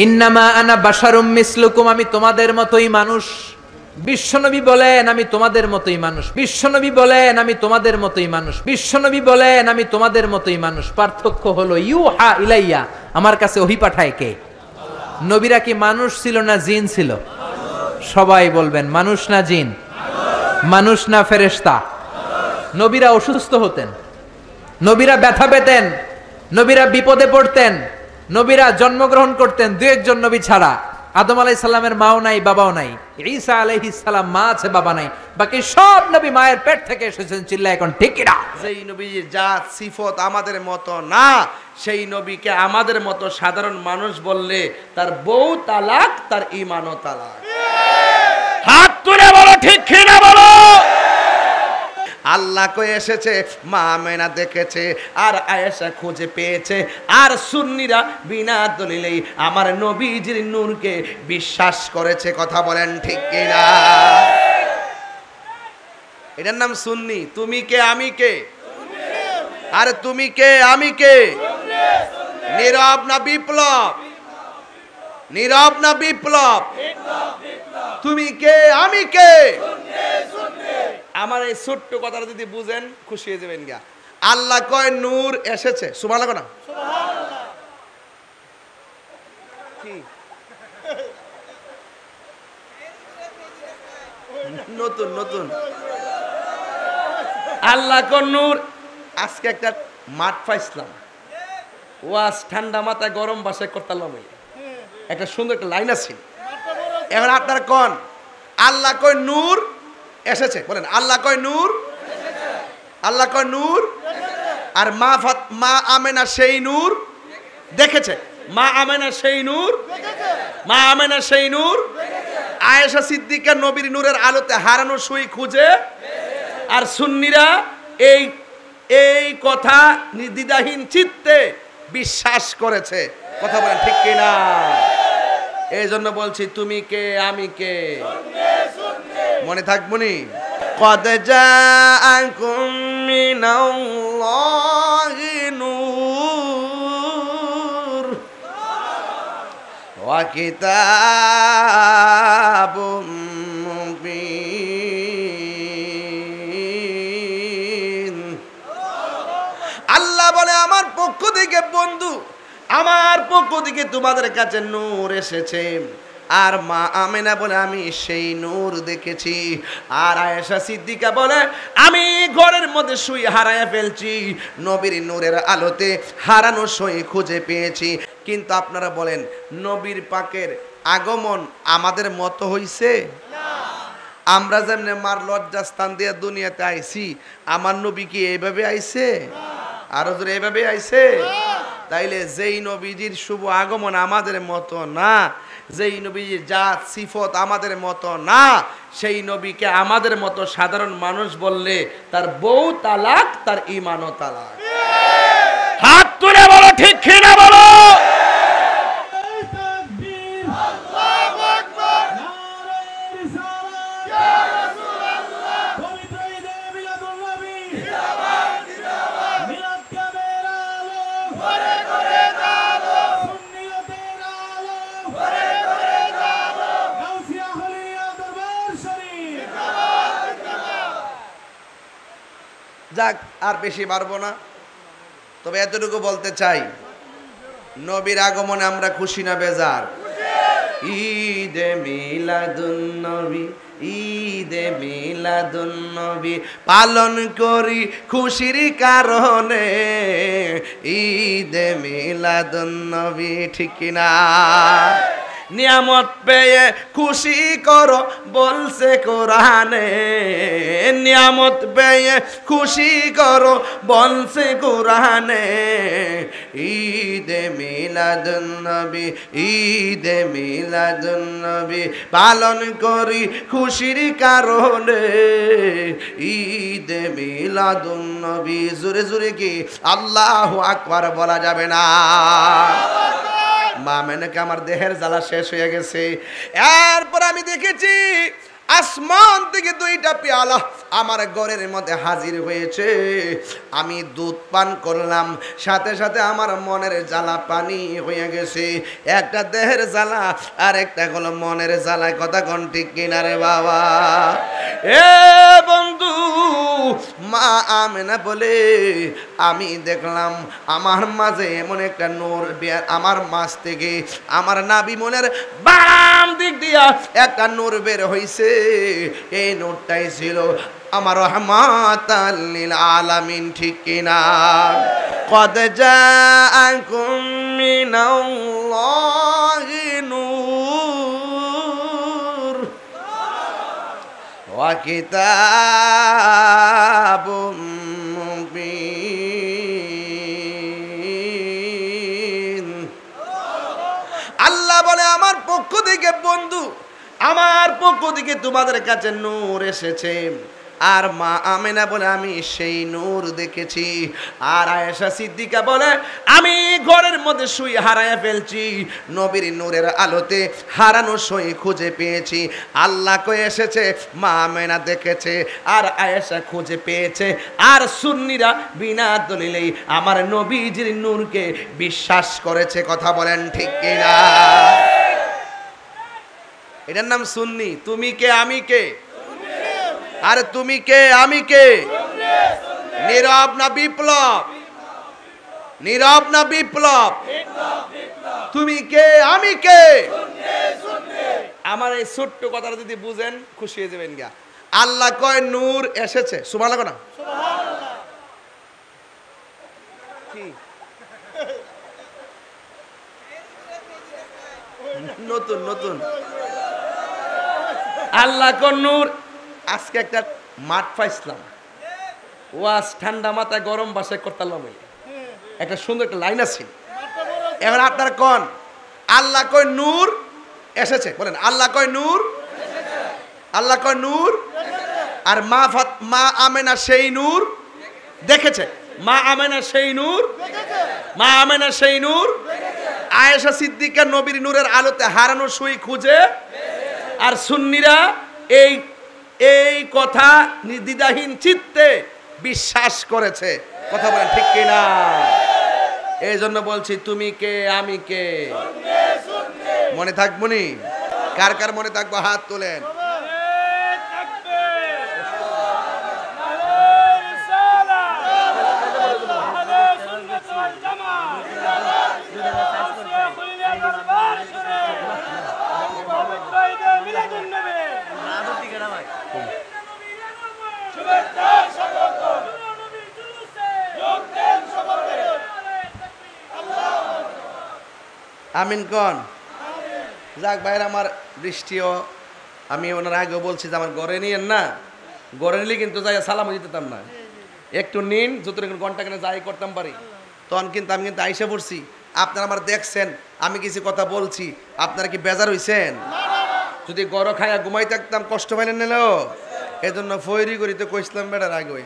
ইন্নামা আনা বাশারুম মিসলুকুম, আমি তোমাদের মতোই মানুষ। বিশ্বনবী বলেন আমি তোমাদের মতোই মানুষ। বিশ্বনবী বলেন আমি তোমাদের মতোই মানুষ। বিশ্বনবী বলেন আমি তোমাদের মতোই মানুষ। পার্থক্য হলো ইউহা ইলাইয়া, আমার কাছে ওহী পাঠায় কে? নবীরা কি মানুষ ছিল না জিন ছিল? সবাই বলবেন মানুষ না জিন? মানুষ না ফেরেশতা? নবীরা অসুস্থ হতেন, নবীরা ব্যথা পেতেন, নবীরা বিপদে পড়তেন, নবীরা জন্মগ্রহণ করতেন দু একজন নবী ছাড়া। আদম আলাইহিস সালামের মাও নাই, বাবাও নাই। ঈসা আলাইহিস সালাম মা আছে, বাবা নাই। বাকি সব নবী মায়ের পেট থেকে এসেছেন। চিল্লা এখন ঠিক কি না? যেই নবীর জাত সিফত আমাদের মতো না, সেই নবীকে আমাদের মতো সাধারণ মানুষ বললে তার বউ তালাক, তার ঈমানও তালাক। হাত তুলে বলো ঠিক কি না বলো। আল্লাহ কই এসেছে, মা আমেনা দেখেছে, আর আয়েশা খুঁজে পেয়েছে, আর সুন্নিরা বিনা দলিলেই আমার নবীজির নূরকে বিশ্বাস করেছে। কথা বলেন ঠিক কি না? এটার নাম সুন্নি। তুমি কে আমি কে? আরে তুমি কে আমি কে? নীরব না বিপ্লব? নীরব না বিপ্লব? তুমি কে আমি কে? আমার এই ছোট্ট কথাটা যদি বুঝেন খুশি হয়ে যাবেন গা। আল্লাহ কয় নূর এসেছে, সুবহানাল্লাহ না? কি নতুন নতুন আল্লাহ কয় নূর। আজকে একটা মাঠ পাইছিলাম, ওয়াজ ঠান্ডা মাথায় গরম বাসায় করতাম, একটা সুন্দর একটা লাইন আছে। এখন আপনার কোন আল্লাহ কয় নূর এসেছে, বলেন আল্লাহ কয় নূর, আল্লাহ কয় নূর, আর মা আমেনা সেই নূর দেখেছে। মা আমেনা সেই নূর, মা আমেনা সেই নূর। আয়েশা সিদ্দিকা নবীর নূরের আলোতে হারানো সুই খুঁজে, আর সুন্নিরা এই এই কথা নির্দ্বিধাহীন চিত্তে বিশ্বাস করেছে। কথা বলেন ঠিক কিনা? এই জন্য বলছি তুমি কে আমি কে, মনে থাকবনি। কদ জাআকুম মিনাল্লাহি নূর ওয়া কিতাবুম মুবিন। আল্লাহ বলে আমার পক্ষ থেকে বন্ধু, আমার পক্ষ থেকে তোমাদের কাছে নূর এসেছে। আর মা আমেনা বলে আমি সেই নূর দেখেছি। আর আয়েশা সিদ্দিকা বলে আমি ঘরের মধ্যে শুই হারায়া ফেলছি, নবীর নূরের আলোতে হারানো সই খুঁজে পেয়েছি। কিন্তু আপনারা বলেন নবীর পাকের আগমন আমাদের মতো হইছে? আমরা যেমনি মার লজ্জাস্থান দিয়ে দুনিয়াতে আইছি, আমার নবী কি এইভাবে আইছে? আরো জোরে এইভাবে আইছে? তাইলে যেই নবীজির শুভ আগমন আমাদের মতো না, যেই নবীজির জাত সিফত আমাদের মতো না, সেই নবীকে আমাদের মতো সাধারণ মানুষ বললে তার বউ তালাক, তার ঈমানও তালাক। হাত তুলে বলো ঠিক কি না বলো। যাক, আর বেশি পারবো না, তবে এতটুকু বলতে চাই, নবীর আগমনে আমরা খুশি না বেজার? ঈদে মিলাদুন নবী, ঈদে মিলাদুন নবী পালন করি খুশির কারণে, ঈদে মিলাদুন নবী ঠিক কিনা? নিয়ামত পেয়ে খুশি করো বলছে কোরআনে, নিয়ামত পেয়ে খুশি করো বলছে কোরআনে। ঈদে মিলাদুন নবী, ঈদে মিলাদুন নবী পালন করি খুশির কারণে, ঈদে মিলাদুন নবী। জোরে জোরে কি আল্লাহু আকবার বলা যাবে না? মা মেনেকে আমার দেহের জ্বালা শেষ হয়ে গেছে। এরপর আমি দেখেছি আসমান থেকে দুইটা পেয়ালা আমার ঘরের মধ্যে হাজির হয়েছে। আমি দুধ পান করলাম, সাথে সাথে আমার মনের জ্বালা পানি হয়ে গেছে। একটা দেহের জ্বালা আর একটা হলো মনের জ্বালা। কথা কোন ঠিক কিনা রে বাবা? এ বন্ধু, মা আমেনা বলে আমি দেখলাম আমার মাঝে এমন একটা নূর আমার মাঝ থেকে আমার নাভি মনের বাম দিক দিয়া একটা নূর বের হইছে। এই নূরটাই ছিল আমার রহমাতাল লিল আলামিন। ঠিক কিনা? কদ জাআকুম মিনাল্লাহি নূর ওয়া কিতাবুম মুবিন। আল্লাহ বলে আমার পক্ষ থেকে বন্ধু, আমার পক্ষ থেকে তোমাদের কাছে নূর এসেছে। আর মা আমেনা বলে আমি সেই নূর দেখেছি। আর আয়েশা সিদ্দিকা বলে আমি ঘরের মধ্যে সুই হারায়া ফেলছি, নবীর নূরের আলোতে হারানো সুই খুঁজে পেয়েছি। আল্লাহ কয়ে এসেছে, মা আমেনা দেখেছে, আর আয়েশা খুঁজে পেয়েছে। আর সুন্নিরা বিনা দলিলেই আমার নবীজির নূরকে বিশ্বাস করেছে। কথা বলেন ঠিক কিনা? এটার নাম সুন্নি। তুমি কে আমি কে? আরে তুমি কে আমি কে? নীরব না বিপ্লব? নীরব না বিপ্লব? তুমি কে আমি কে? আমার এই ছোট্ট কথাটা যদি বুঝেন খুশি হয়ে যাবেন গা। আল্লাহ কয় নূর এসেছে। সুবহানাল্লাহ না? কি নতুন নতুন আল্লাহ কয় নূর। আজকে একটা মাঠ পাইছিলাম, ওয়াজ ঠান্ডা মাথায় গরম বাসায় করতাম। একটা সুন্দর একটা লাইন আছে। এবার আপনার কোন আল্লাহ কয় নূর এসেছে? বলেন আল্লাহ কয় নূর, আল্লাহ কয় নূর। আর মা আমেনা সেই নূর দেখেছে। মা আমেনা সেই নূর, মা আমেনা সেই নূর। আয়েশা সিদ্দিকা নবীর নূরের আলোতে হারানো সুই খুঁজে। আর সুন্নিরা এই এই কথা নির্দ্বিধাহীন চিত্তে বিশ্বাস করেছে। কথা বলেন ঠিক কিনা? এই জন্য বলছি তুমি কে আমি কে মনে থাকবো নি? কার কার মনে থাকবো হাত তোলেন। আমিন কোন? যাক ভাইয়ের আমার বৃষ্টিও আমি ওনার আগেও বলছি যে আমার ঘরে নিয়েন না, ঘরে নিলে কিন্তু যাই সালামও দিতাম না। একটু নিন, যতটুকু ঘন্টা কেন যাই করতাম পারি। তখন কিন্তু আমি কিন্তু আইসা পড়ছি, আপনারা আমার দেখছেন, আমি কিছু কথা বলছি, আপনারা কি বেজার হইছেন? যদি গড় খায়া ঘুমাই থাকতাম কষ্ট পাইলেন নিলেও, এজন্য ফয়রি করিতে কইসলাম বেড়ার আগে।